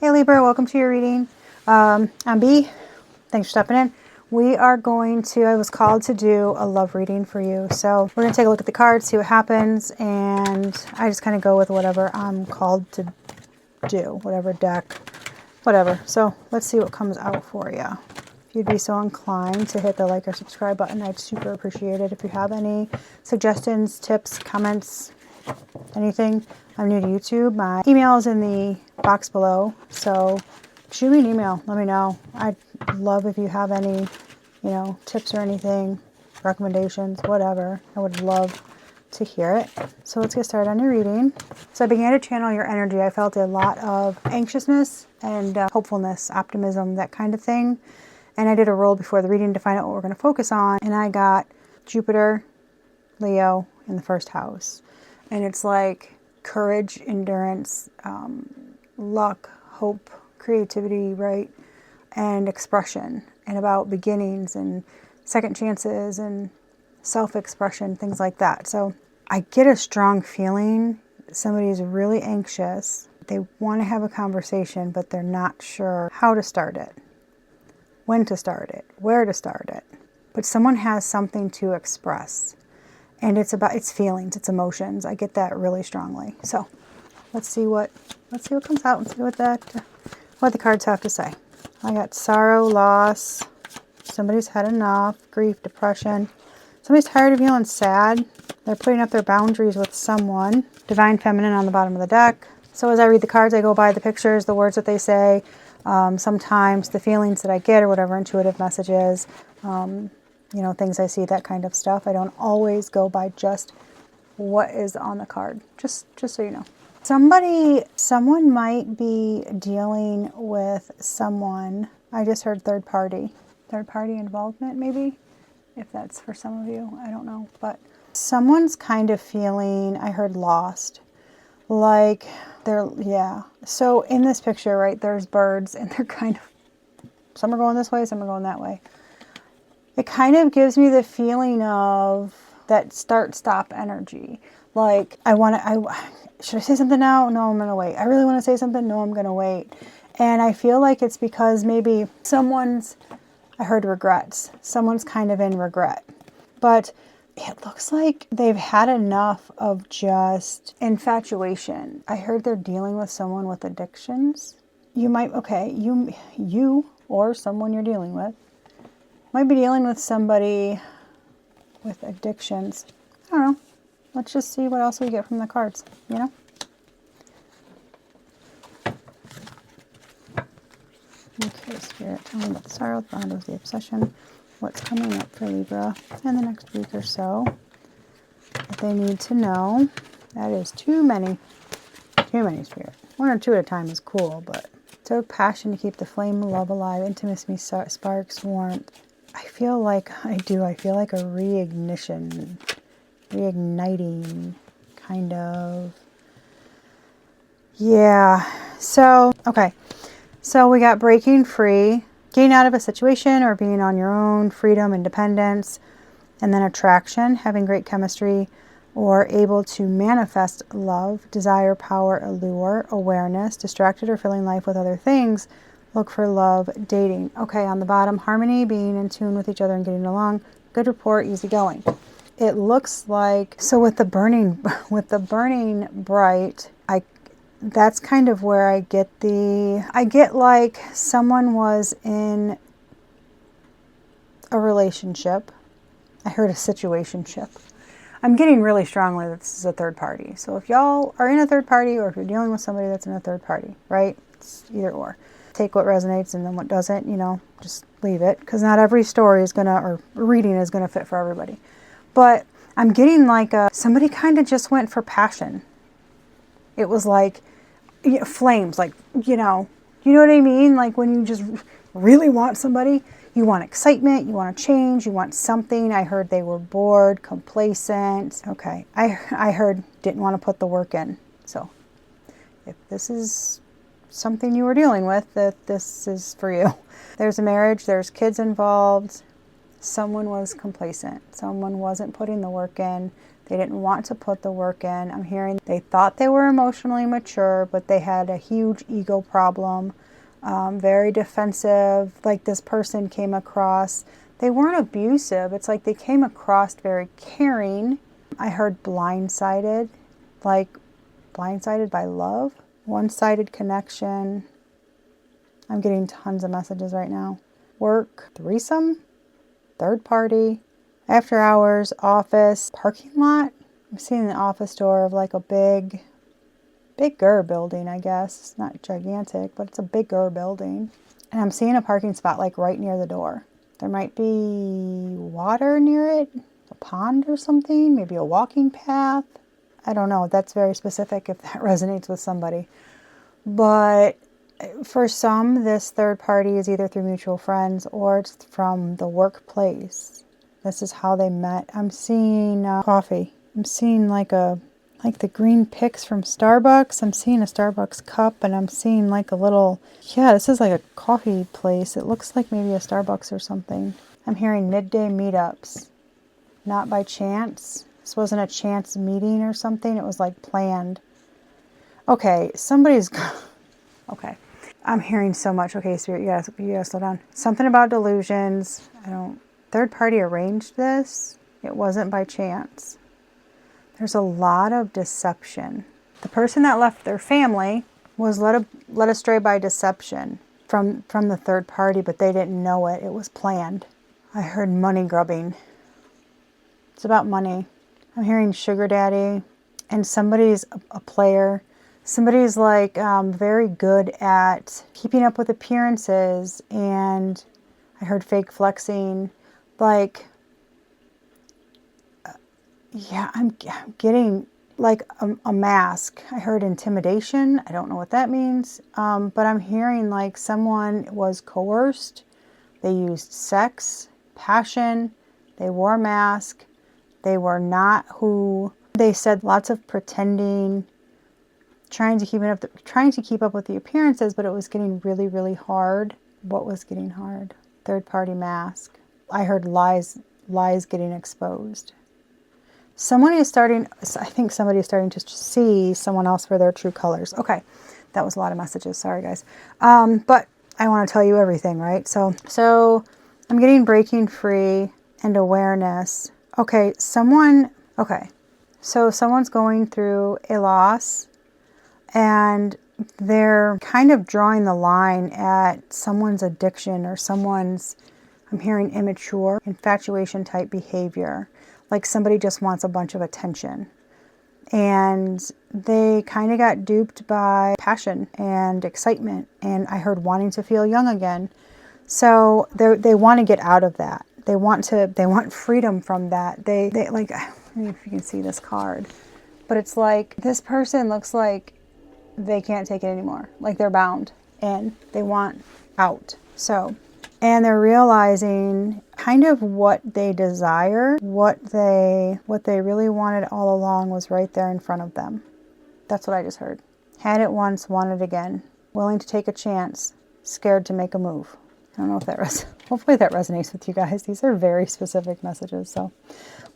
Hey Libra, welcome to your reading. I'm B. Thanks for stepping in. We are going to, I was called to do a love reading for you. So we're going to take a look at the cards, see what happens, and I just kind of go with whatever I'm called to do, whatever deck, whatever. So let's see what comes out for you. If you'd be so inclined to hit the like or subscribe button, I'd super appreciate it. If you have any suggestions, tips, comments, anything, I'm new to YouTube. My email is in the box below, so shoot me an email. Let me know. I'd love if you have any, tips or anything, recommendations, whatever. I would love to hear it. So let's get started on your reading. So I began to channel your energy. I felt a lot of anxiousness and hopefulness, optimism, that kind of thing. And I did a roll before the reading to find out what we're going to focus on. And I got Jupiter, Leo in the first house. And it's like courage, endurance, luck, hope, creativity, right? And expression, and about beginnings and second chances and self-expression, things like that. So I get a strong feeling somebody's really anxious. They want to have a conversation, but they're not sure how to start it, when to start it, where to start it. But someone has something to express. And it's about its feelings, its emotions. I get that really strongly. So let's see what comes out and see what the cards have to say. I got sorrow, loss. Somebody's had enough. Grief, depression. Somebody's tired of feeling sad. They're putting up their boundaries with someone. Divine Feminine on the bottom of the deck. So as I read the cards, I go by the pictures, the words that they say. Sometimes the feelings that I get or whatever intuitive message is. Things I see, that kind of stuff. I don't always go by just what is on the card, just so you know. Someone might be dealing with someone. I just heard third party involvement, maybe, if that's for some of you, I don't know. But someone's kind of feeling, I heard lost, like So in this picture, right, there's birds and they're kind of, some are going this way, some are going that way. It kind of gives me the feeling of that start-stop energy. Like, should I say something now? No, I'm going to wait. I really want to say something? No, I'm going to wait. And I feel like it's because maybe I heard regrets. Someone's kind of in regret. But it looks like they've had enough of just infatuation. I heard they're dealing with someone with addictions. You or someone you're dealing with might be dealing with somebody with addictions. I don't know. Let's just see what else we get from the cards, Okay, Spirit, tell me about the sorrow, the bond, the obsession, what's coming up for Libra in the next week or so that they need to know. That is too many, Spirit. One or two at a time is cool, but so passion to keep the flame of love alive, intimacy sparks, warmth. I feel like a reigniting kind of. Yeah. So, okay. So we got breaking free, getting out of a situation or being on your own, freedom, independence, and then attraction, having great chemistry, or able to manifest love, desire, power, allure, awareness, distracted or filling life with other things. Look for love, dating. Okay, on the bottom, harmony, being in tune with each other and getting along. Good rapport, easy going. It looks like, so with the burning bright, that's kind of where I get like someone was in a relationship. I heard a situationship. I'm getting really strongly that this is a third party. So if y'all are in a third party or if you're dealing with somebody that's in a third party, right? It's either or. Take what resonates and then what doesn't, just leave it. Because not every story or reading is going to fit for everybody. But I'm getting like somebody kind of just went for passion. It was like flames, like, you know what I mean? Like when you just really want somebody, you want excitement, you want to change, you want something. I heard they were bored, complacent. Okay, I heard didn't want to put the work in. So if this is something you were dealing with, that this is for you. There's a marriage, there's kids involved. Someone was complacent. Someone wasn't putting the work in. They didn't want to put the work in. I'm hearing they thought they were emotionally mature, but they had a huge ego problem. Very defensive. Like this person came across, they weren't abusive. It's like they came across very caring. I heard blindsided, like blindsided by love. One-sided connection. I'm getting tons of messages right now. Work, threesome, third party, after hours, office, parking lot. I'm seeing the office door of like a bigger building, I guess. It's not gigantic, but it's a bigger building. And I'm seeing a parking spot like right near the door. There might be water near it, a pond or something, maybe a walking path. I don't know. That's very specific if that resonates with somebody. But for some, this third party is either through mutual friends or it's from the workplace. This is how they met. I'm seeing coffee. I'm seeing like the green picks from Starbucks. I'm seeing a Starbucks cup, and I'm seeing like a little, yeah, this is like a coffee place. It looks like maybe a Starbucks or something. I'm hearing midday meetups. Not by chance. This wasn't a chance meeting or something. It was like planned. Okay, somebody's, okay. I'm hearing so much. Okay, Spirit, you gotta slow down. Something about delusions. Third party arranged this. It wasn't by chance. There's a lot of deception. The person that left their family was led astray by deception from the third party, but they didn't know it. It was planned. I heard money grubbing. It's about money. I'm hearing sugar daddy, and somebody's a player. Somebody's like very good at keeping up with appearances, and I heard fake flexing. Like, yeah, I'm getting like a mask. I heard intimidation. I don't know what that means, but I'm hearing like someone was coerced. They used sex, passion. They wore a mask. They were not who they said. Lots of pretending, trying to keep up with the appearances, but it was getting really, really hard. What was getting hard? Third party mask. I heard lies getting exposed. I think somebody is starting to see someone else for their true colors. Okay, that was a lot of messages. Sorry, guys. But I want to tell you everything, right? So I'm getting breaking free and awareness. Okay, someone's going through a loss, and they're kind of drawing the line at someone's addiction or someone's, I'm hearing immature, infatuation type behavior. Like somebody just wants a bunch of attention. And they kind of got duped by passion and excitement. And I heard wanting to feel young again. So they want to get out of that. They want freedom from that. They like, I don't know if you can see this card, but it's like this person looks like they can't take it anymore. Like they're bound and they want out. And they're realizing kind of what they desire, what they really wanted all along was right there in front of them. That's what I just heard. Had it once, want it again. Willing to take a chance, scared to make a move. I don't know if hopefully that resonates with you guys. These are very specific messages.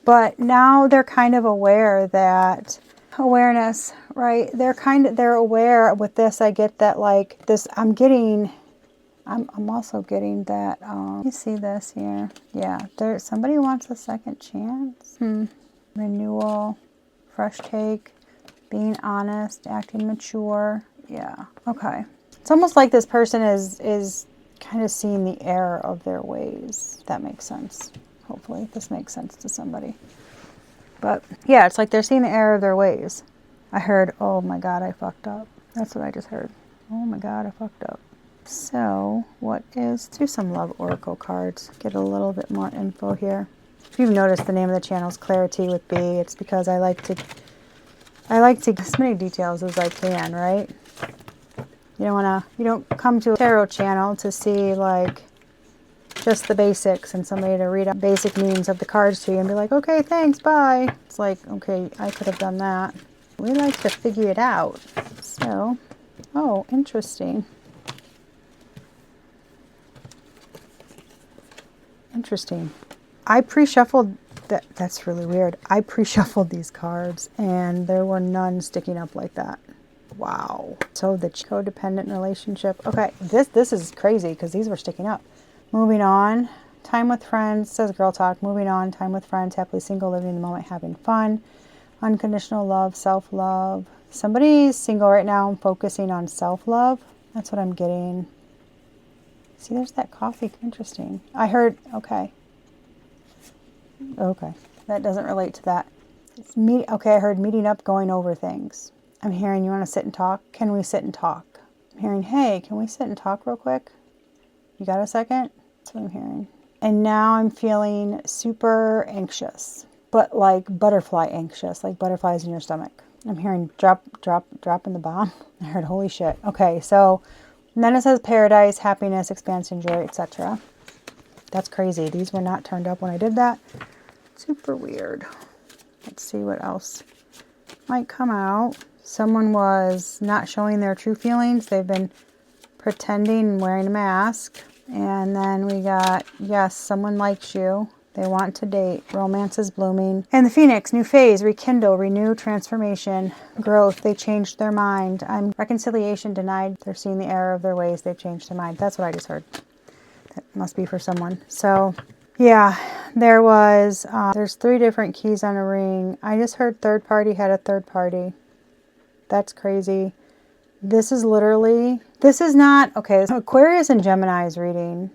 But now they're kind of aware that awareness, right? They're aware with this. I get that like this, I'm also getting that, you see this here? Yeah, somebody wants a second chance. Renewal, fresh take, being honest, acting mature. Yeah, okay. It's almost like this person is kind of seeing the error of their ways. That makes sense. Hopefully this makes sense to somebody. But yeah, it's like they're seeing the error of their ways. I heard, oh my God, I fucked up. That's what I just heard. Oh my God, I fucked up. So let's do some love oracle cards. Get a little bit more info here. If you've noticed, the name of the channel is Clarity with B. It's because I like to get as many details as I can, right? You don't come to a tarot channel to see like just the basics and somebody to read up basic meanings of the cards to you and be like, okay, thanks, bye. It's like, okay, I could have done that. We like to figure it out. So, oh, interesting. Interesting. I pre-shuffled That's really weird. I pre-shuffled these cards and there were none sticking up like that. Wow. So the codependent relationship. Okay, this is crazy because these were sticking up. Moving on. Time with friends, says girl talk. Moving on. Time with friends, happily single, living in the moment, having fun. Unconditional love, self-love. Somebody's single right now and focusing on self-love. That's what I'm getting. See, there's that coffee. Interesting. I heard, okay. Okay. That doesn't relate to that. Okay, I heard meeting up, going over things. I'm hearing, you want to sit and talk? Can we sit and talk? I'm hearing, hey, can we sit and talk real quick? You got a second? That's what I'm hearing. And now I'm feeling super anxious, but like butterfly anxious, like butterflies in your stomach. I'm hearing drop in the bomb. I heard holy shit. Okay, so then it says paradise, happiness, expansion, joy, etc. That's crazy. These were not turned up when I did that. Super weird. Let's see what else might come out. Someone was not showing their true feelings. They've been pretending and wearing a mask. And then we got, yes, someone likes you. They want to date. Romance is blooming. And the Phoenix, new phase, rekindle, renew, transformation, growth. They changed their mind. Reconciliation denied. They're seeing the error of their ways. They've changed their mind. That's what I just heard. That must be for someone. So, yeah, there's 3 different keys on a ring. I just heard third party had a third party. That's crazy. This is not, okay, so Aquarius and Gemini's reading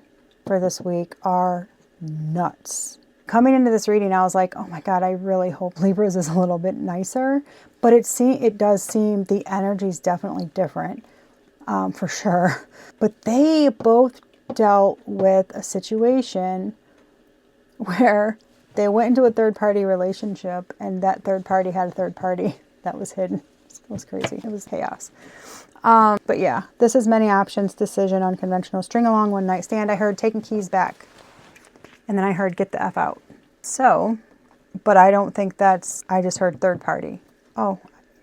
for this week are nuts. Coming into this reading, I was like, oh my God, I really hope Libra's is a little bit nicer. But it does seem the energy's definitely different, for sure. But they both dealt with a situation where they went into a third-party relationship and that third party had a third party that was hidden. It was crazy. It was chaos. But yeah, this is many options, decision, unconventional, string along, one night stand. I heard taking keys back. And then I heard get the F out. So, but I don't think I just heard third party. Oh,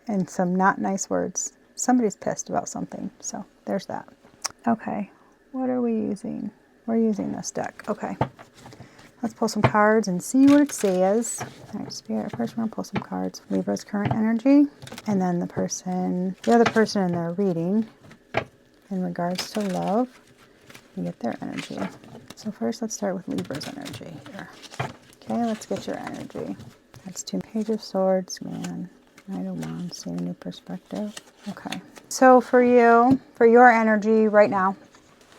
and some not nice words. Somebody's pissed about something. So there's that. Okay, what are we using? We're using this deck. Okay, let's pull some cards and see what it says. All right, Spirit, first we're going to pull some cards. Libra's current energy, and then the other person in their reading in regards to love. You get their energy. So first let's start with Libra's energy here. Okay, let's get your energy. That's 2 Page of Swords, man. Knight of Wands, see a new perspective. Okay, so for your energy right now,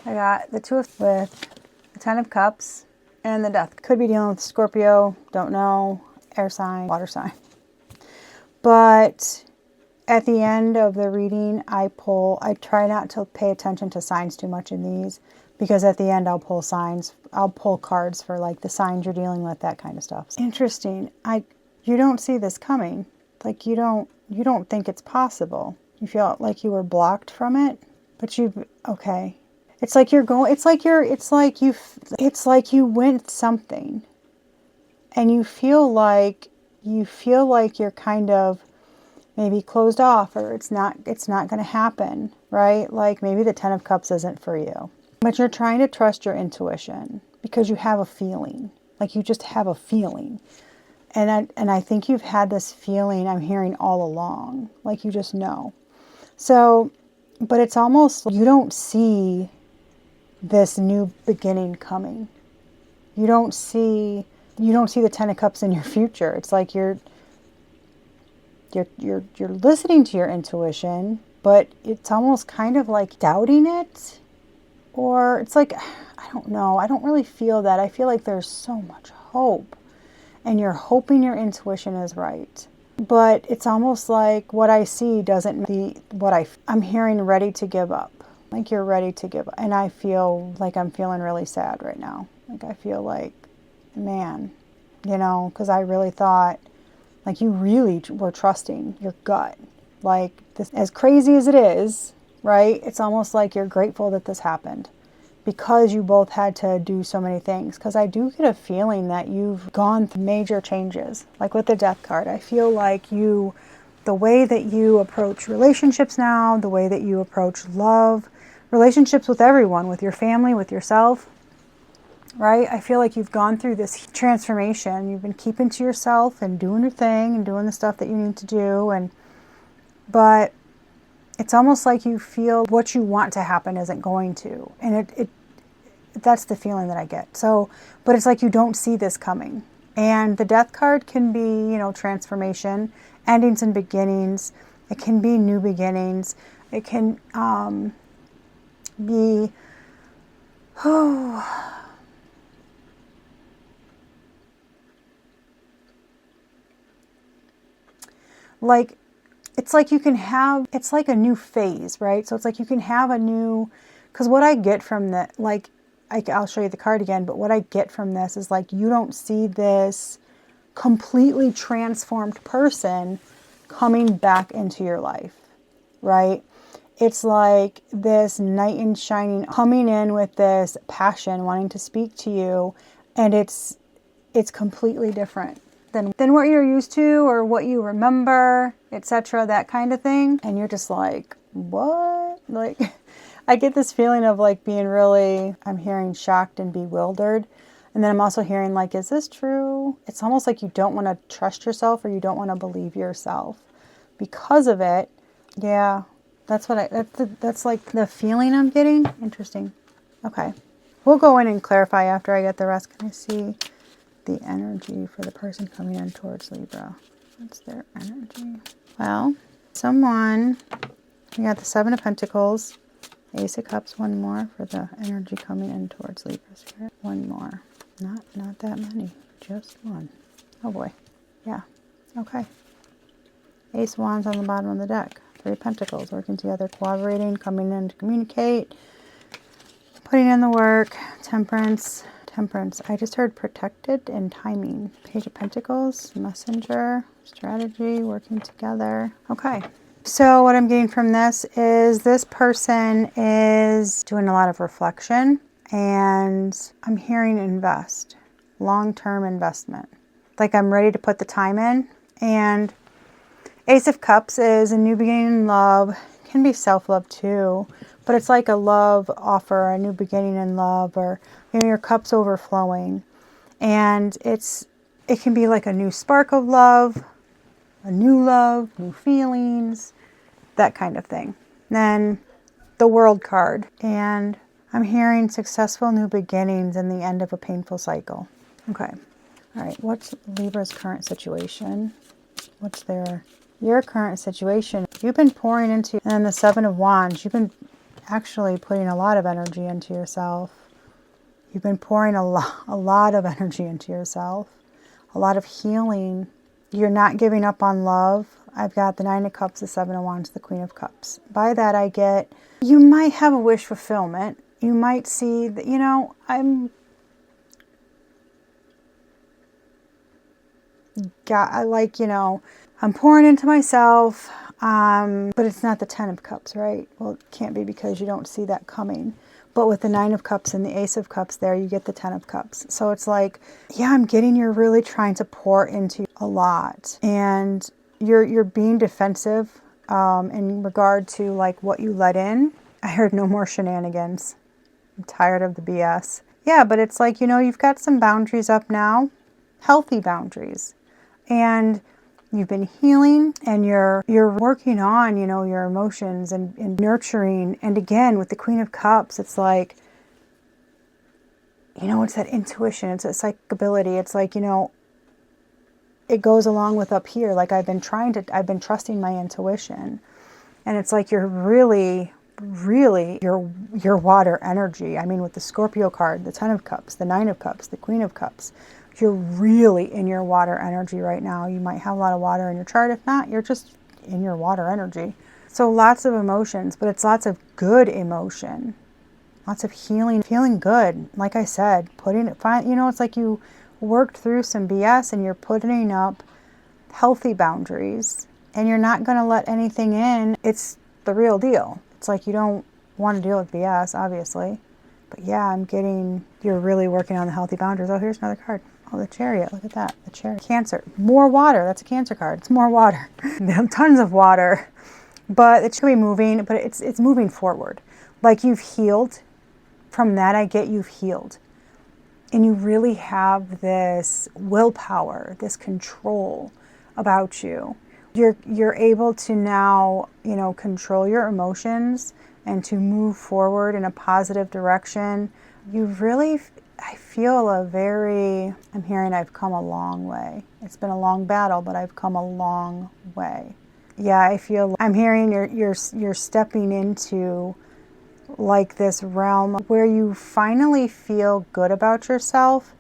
I got the 2 with the 10 of Cups and the Death. Could be dealing with Scorpio, don't know, air sign, water sign. But at the end of the reading, I try not to pay attention to signs too much in these, because at the end I'll pull cards for like the signs you're dealing with, that kind of stuff. Interesting. You don't see this coming. Like you don't think it's possible. You feel like you were blocked from it, but okay. It's like you went something and you feel like you're kind of maybe closed off, or it's not going to happen, right? Like maybe the 10 of Cups isn't for you, but you're trying to trust your intuition because you have a feeling, like you just have a feeling. And I think you've had this feeling, I'm hearing all along, like you just know. So, but it's almost, you don't see this new beginning coming. You don't see the 10 of Cups in your future. It's like you're listening to your intuition, but it's almost kind of like doubting it. Or it's like, I don't know. I don't really feel that. I feel like there's so much hope. And you're hoping your intuition is right. But it's almost like what I see doesn't be what I'm hearing ready to give up. Like you're ready to give up. And I feel like I'm feeling really sad right now. Like I feel like, man, because I really thought, like you really were trusting your gut. Like this, as crazy as it is, right? It's almost like you're grateful that this happened, because you both had to do so many things. Because I do get a feeling that you've gone through major changes. Like with the Death card, I feel like the way that you approach relationships now, the way that you approach love, relationships with everyone, with your family, with yourself, right? I feel like you've gone through this transformation. You've been keeping to yourself and doing your thing and doing the stuff that you need to do. But it's almost like you feel what you want to happen isn't going to. And that's the feeling that I get. So, but it's like you don't see this coming. And the death card can be, transformation, endings and beginnings. It can be new beginnings. It can be, like, it's like you can have, it's like a new phase, right? So it's like you can have a new, because what I get from that, like, I'll show you the card again, but what I get from this is like, you don't see this completely transformed person coming back into your life, right? It's like this knight in shining coming in with this passion, wanting to speak to you, and it's completely different than what you're used to or what you remember, etc., that kind of thing. And you're just like, what? Like, I get this feeling of like being really, I'm hearing shocked and bewildered. And then I'm also hearing like, is this true? It's almost like you don't want to trust yourself or you don't want to believe yourself because of it. Yeah, that's like the feeling I'm getting. Interesting. Okay. We'll go in and clarify after I get the rest. Can I see the energy for the person coming in towards Libra? What's their energy? Well, someone, we got the Seven of Pentacles, Ace of Cups, one more for the energy coming in towards Libra here. One more. Not that many, just one. Oh boy. Yeah. Okay. Ace of Wands on the bottom of the deck. Three of Pentacles, working together, cooperating, coming in to communicate, putting in the work. Temperance. I just heard protected and timing. Page of Pentacles, messenger, strategy, working together. Okay. So what I'm getting from this is this person is doing a lot of reflection, and I'm hearing invest, long-term investment. Like I'm ready to put the time in. And Ace of Cups is a new beginning in love. Can be self-love too, but it's like a love offer, a new beginning in love, or your cup's overflowing. And it can be like a new spark of love, new feelings, that kind of thing. Then the World card, and I'm hearing successful new beginnings and the end of a painful cycle. Okay. All right. What's Libra's current situation? What's your current situation? You've been pouring into, and then the Seven of Wands, you've been actually putting a lot of energy into yourself. You've been pouring a lot of energy into yourself, a lot of healing. You're not giving up on love. I've got the Nine of Cups, the Seven of Wands, the Queen of Cups. By that I get, you might have a wish fulfillment. You might see that, I'm pouring into myself, but it's not the Ten of Cups, right? Well, it can't be because you don't see that coming. But with the Nine of Cups and the Ace of Cups there, you get the Ten of Cups. So it's like, yeah, I'm getting you're really trying to pour into a lot. And you're being defensive in regard to like what you let in. I heard no more shenanigans. I'm tired of the BS. Yeah, but it's like, you've got some boundaries up now. Healthy boundaries. And you've been healing and you're working on, your emotions and nurturing. And again, with the Queen of Cups, it's like, it's that intuition. It's that psychic ability. It's like, it goes along with up here. Like I've been trusting my intuition. And it's like, you're really your water energy. I mean, with the Scorpio card, the Ten of Cups, the Nine of Cups, the Queen of Cups, you're really in your water energy right now. You might have a lot of water in your chart. If not, you're just in your water energy. So lots of emotions, but it's lots of good emotion. Lots of healing, feeling good. Like I said, it's like you worked through some BS and you're putting up healthy boundaries and you're not going to let anything in. It's the real deal. It's like you don't want to deal with BS, obviously. But yeah, I'm getting, you're really working on the healthy boundaries. Oh, here's another card. Oh, the Chariot. Look at that. The Chariot. Cancer. More water. That's a Cancer card. It's more water. Tons of water. But it should be moving, but it's moving forward. Like you've healed. From that, I get you've healed. And you really have this willpower, this control about you. You're able to now, you know, control your emotions and to move forward in a positive direction. You really, I feel I'm hearing I've come a long way. It's been a long battle, but I've come a long way. Yeah, I'm hearing you're stepping into like this realm where you finally feel good about yourself,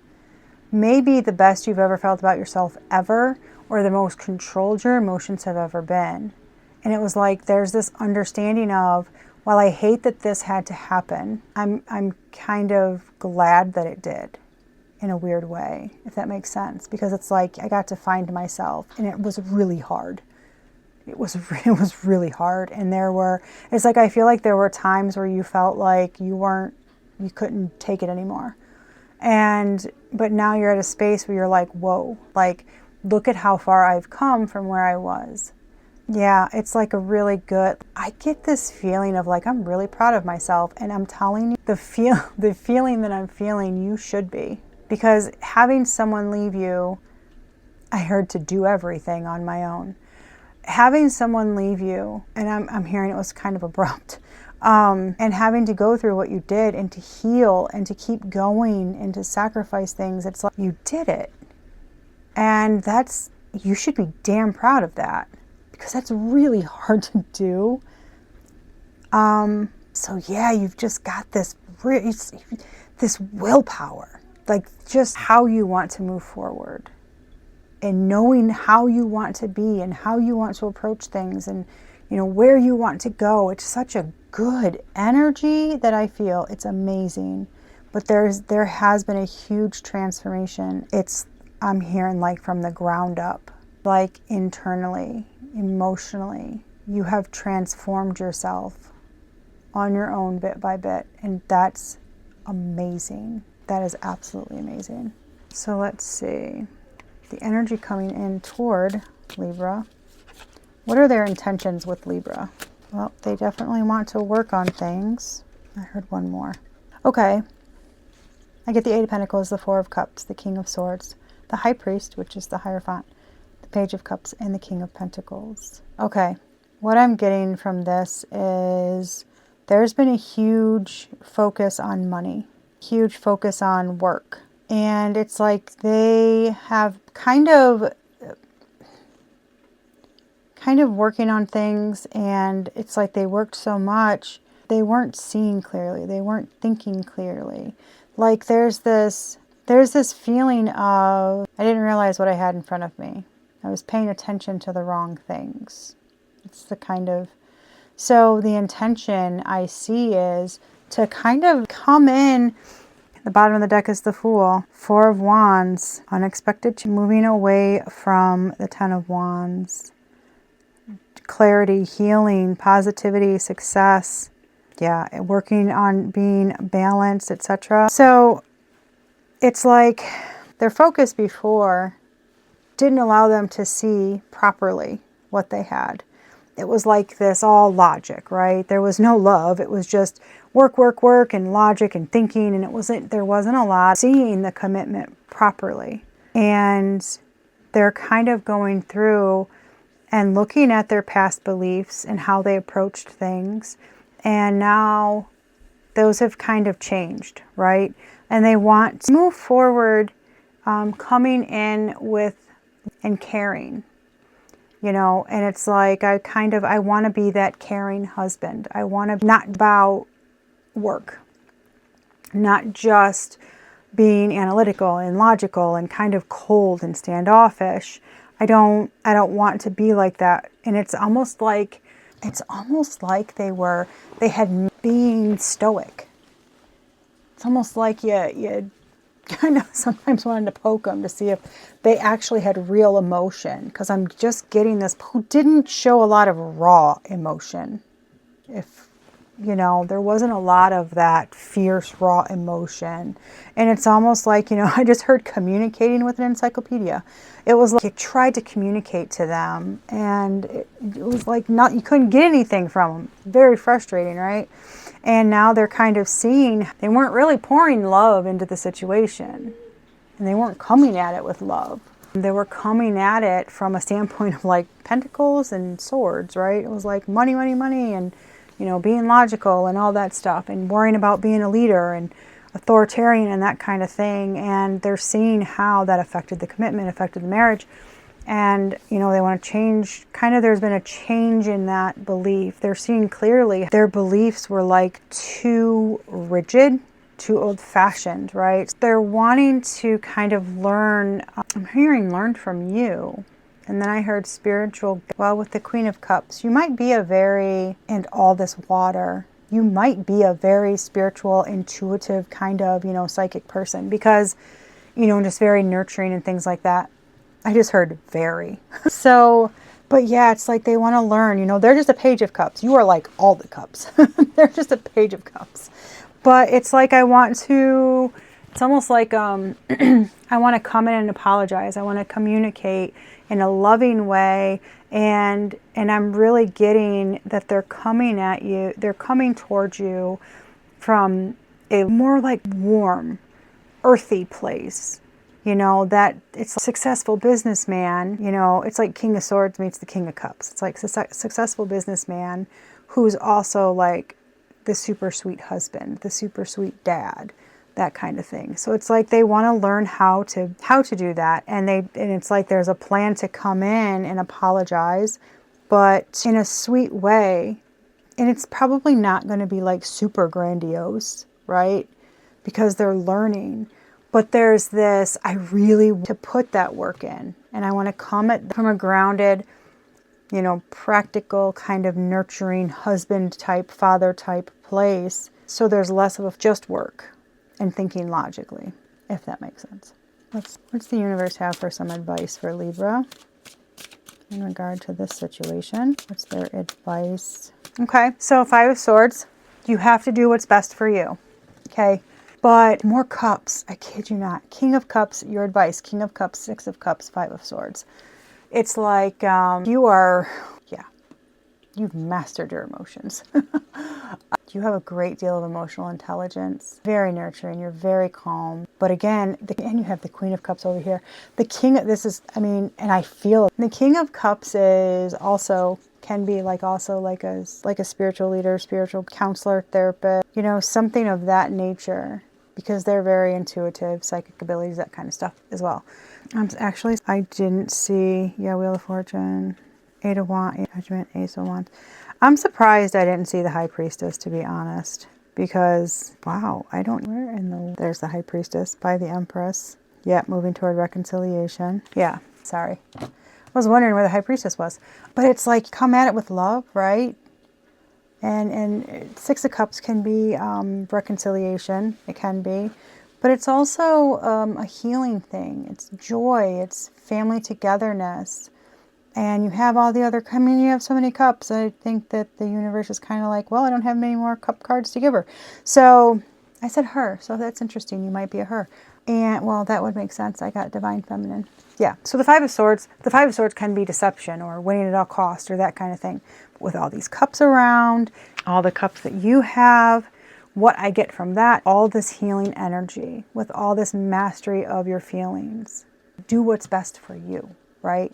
maybe the best you've ever felt about yourself ever, or the most controlled your emotions have ever been. And it was like there's this understanding of, while I hate that this had to happen, I'm kind of glad that it did, in a weird way, if that makes sense, because it's like I got to find myself, and it was really hard. It was really hard. And it's like, I feel like there were times where you felt like you couldn't take it anymore. But now you're at a space where you're like, whoa, like, look at how far I've come from where I was. Yeah, it's like a really good, I get this feeling of like, I'm really proud of myself. And I'm telling you, the feeling that I'm feeling, you should be. Because having someone leave you, I heard to do everything on my own. Having someone leave you, and I'm hearing it was kind of abrupt, and having to go through what you did and to heal and to keep going and to sacrifice things, it's like you did it. And you should be damn proud of that, because that's really hard to do. So yeah, you've just got this willpower, like just how you want to move forward. And knowing how you want to be and how you want to approach things and, you know, where you want to go. It's such a good energy that I feel. It's amazing. But there has been a huge transformation. I'm hearing like from the ground up, like internally, emotionally. You have transformed yourself on your own bit by bit. And that's amazing. That is absolutely amazing. So let's see. The energy coming in toward Libra. What are their intentions with Libra? Well, they definitely want to work on things. I heard one more. Okay. I get the Eight of Pentacles, the Four of Cups, the King of Swords, the High Priest, which is the Hierophant, the Page of Cups, and the King of Pentacles. Okay. What I'm getting from this is there's been a huge focus on money, huge focus on work. And it's like they have kind of working on things, and it's like they worked so much, they weren't seeing clearly, they weren't thinking clearly. Like there's this feeling of, I didn't realize what I had in front of me. I was paying attention to the wrong things. It's the kind of, so the intention I see is to kind of come in. The bottom of the deck is the Fool. Four of Wands. Unexpected, moving away from the Ten of Wands. Clarity, healing, positivity, success. Yeah, working on being balanced, etc. So it's like their focus before didn't allow them to see properly what they had. It was like this all logic, right? There was no love. It was just work, work, work, and logic and thinking. And there wasn't a lot seeing the commitment properly. And they're kind of going through and looking at their past beliefs and how they approached things. And now those have kind of changed, right? And they want to move forward, coming in with and caring. You know, and it's like, I want to be that caring husband. I want to not about work, not just being analytical and logical and kind of cold and standoffish. I don't want to be like that. And it's almost like they had being stoic. It's almost like you kind of sometimes wanted to poke them to see if they actually had real emotion, because I'm just getting this, who didn't show a lot of raw emotion. If, you know, there wasn't a lot of that fierce, raw emotion. And it's almost like, you know, I just heard communicating with an encyclopedia. It was like you tried to communicate to them, and it was like you couldn't get anything from them. Very frustrating, right? And now they're kind of seeing, they weren't really pouring love into the situation. And they weren't coming at it with love. They were coming at it from a standpoint of like pentacles and swords, right? It was like money, money, money, and, you know, being logical and all that stuff, and worrying about being a leader and authoritarian and that kind of thing. And they're seeing how that affected the commitment, affected the marriage. And, you know, they want to change, kind of, there's been a change in that belief. They're seeing clearly their beliefs were like too rigid, too old-fashioned, right? They're wanting to kind of learn. I'm hearing learn from you. And then I heard spiritual. Well, with the Queen of Cups, you might be a very, and all this water, you might be a very spiritual, intuitive kind of, you know, psychic person, because, you know, just very nurturing and things like that. I just heard very. So, but yeah, it's like they want to learn, you know, they're just a page of cups. You are like all the cups. They're just a page of cups. But it's like I want to, it's almost like I want to come in and apologize. I want to communicate in a loving way. And I'm really getting that they're coming at you, they're coming towards you from a more like warm, earthy place. You know, that it's a successful businessman, you know, it's like King of Swords meets the King of Cups. It's like successful businessman who's also like the super sweet husband, the super sweet dad, that kind of thing. So it's like they want to learn how to do that. And it's like there's a plan to come in and apologize, but in a sweet way. And it's probably not going to be like super grandiose, right? Because they're learning. But there's this, I really want to put that work in. And I want to come at from a grounded, you know, practical, kind of nurturing husband type, father type place. So there's less of just work and thinking logically, if that makes sense. What's the universe have for some advice for Libra in regard to this situation? What's their advice? Okay, so 5 of Swords. You have to do what's best for you. Okay. But more cups, I kid you not. King of Cups, your advice. King of Cups, 6 of Cups, 5 of Swords. It's like you've mastered your emotions. You have a great deal of emotional intelligence. Very nurturing. You're very calm. But again, and you have the Queen of Cups over here. The King, and I feel the King of Cups is also, can be like also like a spiritual leader, spiritual counselor, therapist, you know, something of that nature. Because they're very intuitive, psychic abilities, that kind of stuff as well. Actually, I didn't see, Wheel of Fortune, 8 of Wands, 8 of Judgment, Ace of Wands. I'm surprised I didn't see the High Priestess, to be honest. Because, wow, there's the High Priestess by the Empress. Yeah, moving toward reconciliation. Yeah, sorry. I was wondering where the High Priestess was. But it's like, come at it with love, right? And 6 of Cups can be reconciliation. It can be. But it's also a healing thing. It's joy. It's family togetherness. And you have all the other, you have so many cups. I think that the universe is kind of like, well, I don't have many more cup cards to give her. So I said her. So that's interesting. You might be a her. And, well, that would make sense. I got Divine Feminine. Yeah. So the 5 of Swords can be deception or winning at all cost or that kind of thing. With all these cups around, all the cups that you have, what I get from that, all this healing energy, with all this mastery of your feelings. Do what's best for you, right?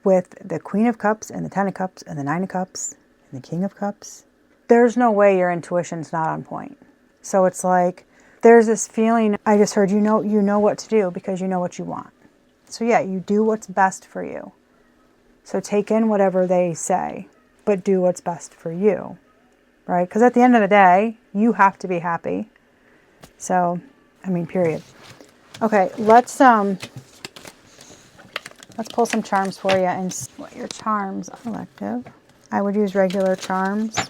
With the Queen of Cups and the 10 of Cups and the 9 of Cups and the King of Cups, there's no way your intuition's not on point. So it's like, there's this feeling, I just heard, you know what to do because you know what you want. So yeah, you do what's best for you. So take in whatever they say, but do what's best for you, right? Because at the end of the day, you have to be happy. So, period. Okay, let's pull some charms for you and see what your charms are. Collective. I would use regular charms,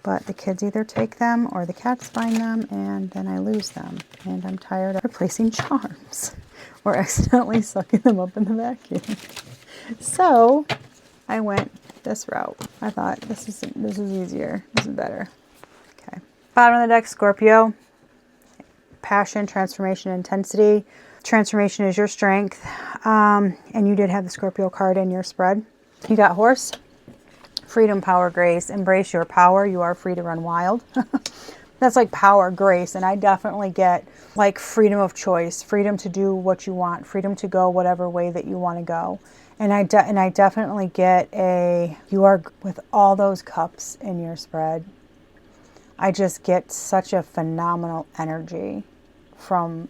but the kids either take them or the cats find them and then I lose them. And I'm tired of replacing charms or accidentally sucking them up in the vacuum. So I went this route. I thought this is easier. This is better. Okay. Bottom of the deck, Scorpio. Passion, transformation, intensity. Transformation is your strength. And you did have the Scorpio card in your spread. You got Horse, freedom, power, grace. Embrace your power. You are free to run wild. That's like power, grace. And I definitely get like freedom of choice, freedom to do what you want, freedom to go whatever way that you want to go. And I definitely get you are with all those cups in your spread. I just get such a phenomenal energy from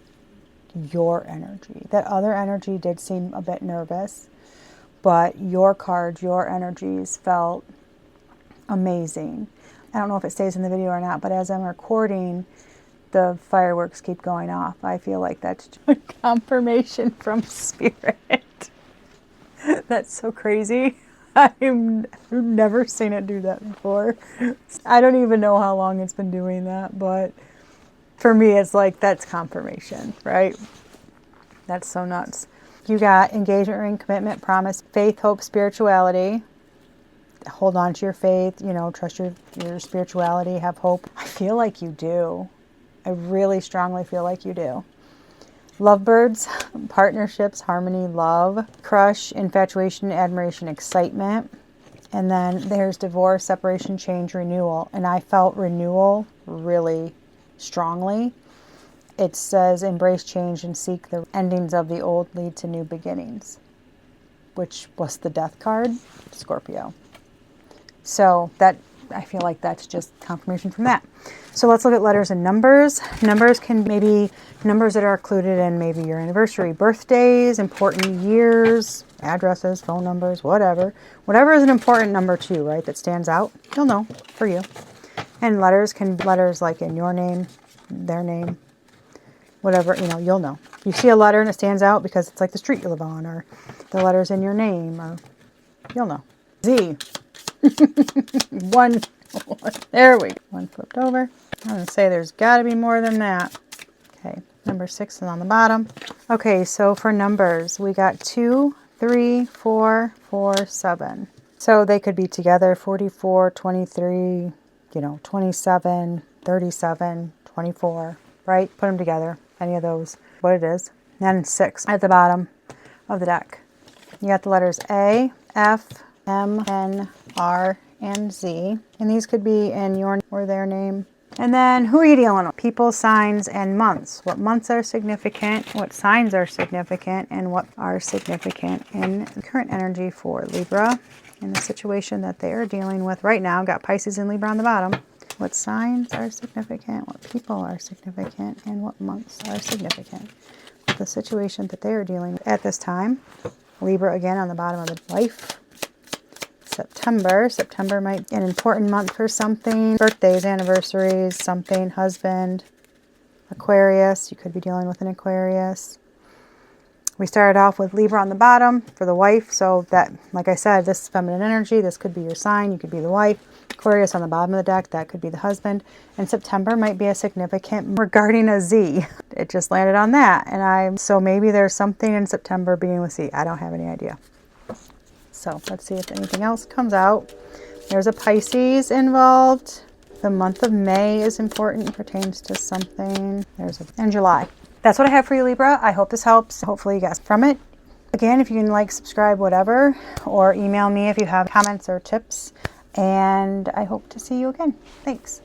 your energy. That other energy did seem a bit nervous, but your cards, your energies felt amazing. I don't know if it stays in the video or not, but as I'm recording, the fireworks keep going off. I feel like that's confirmation from Spirit. That's so crazy. I've never seen it do that before. I don't even know how long it's been doing that, but for me, it's like, that's confirmation, right? That's so nuts. You got engagement ring, commitment, promise, faith, hope, spirituality. Hold on to your faith, you know, trust your spirituality, have hope. I feel like you do. I really strongly feel like you do. Lovebirds, partnerships, harmony, love, crush, infatuation, admiration, excitement. And then there's divorce, separation, change, renewal. And I felt renewal really strongly. It says embrace change and seek the endings of the old, lead to new beginnings, which was the death card, Scorpio. So that, I feel like that's just confirmation from that. So let's look at letters and numbers. Numbers can maybe numbers that are included in maybe your anniversary, birthdays, important years, addresses, phone numbers, whatever. Whatever is an important number to you, right, that stands out, you'll know for you. And letters like in your name, their name, whatever, you know, you'll know. You see a letter and it stands out because it's like the street you live on, or the letters in your name, or you'll know. Z. One, there we go. One flipped over. I'm going to say there's got to be more than that. Okay, number 6 is on the bottom. Okay, so for numbers, we got 2, 3, 4, 4, 7. So they could be together, 44, 23, you know, 27, 37, 24, right? Put them together, any of those, what it is. And 6 at the bottom of the deck. You got the letters A, F, M, N, R, and Z. And these could be in your or their name. And then who are you dealing with? People, signs, and months. What months are significant, what signs are significant, and what are significant in current energy for Libra in the situation that they are dealing with right now. Got Pisces and Libra on the bottom. What signs are significant, what people are significant, and what months are significant with the situation that they are dealing with at this time. Libra again on the bottom of the life. September might be an important month for something. Birthdays, anniversaries, something, husband, Aquarius. You could be dealing with an Aquarius. We started off with Libra on the bottom for the wife. So that, like I said, this is feminine energy. This could be your sign. You could be the wife. Aquarius on the bottom of the deck. That could be the husband. And September might be a significant regarding a Z. It just landed on that. And so maybe there's something in September being with Z. I don't have any idea. So let's see if anything else comes out. There's a Pisces involved. The month of May is important, pertains to something. And July. That's what I have for you, Libra. I hope this helps. Hopefully you guys from it. Again, if you can like, subscribe, whatever, or email me if you have comments or tips. And I hope to see you again. Thanks.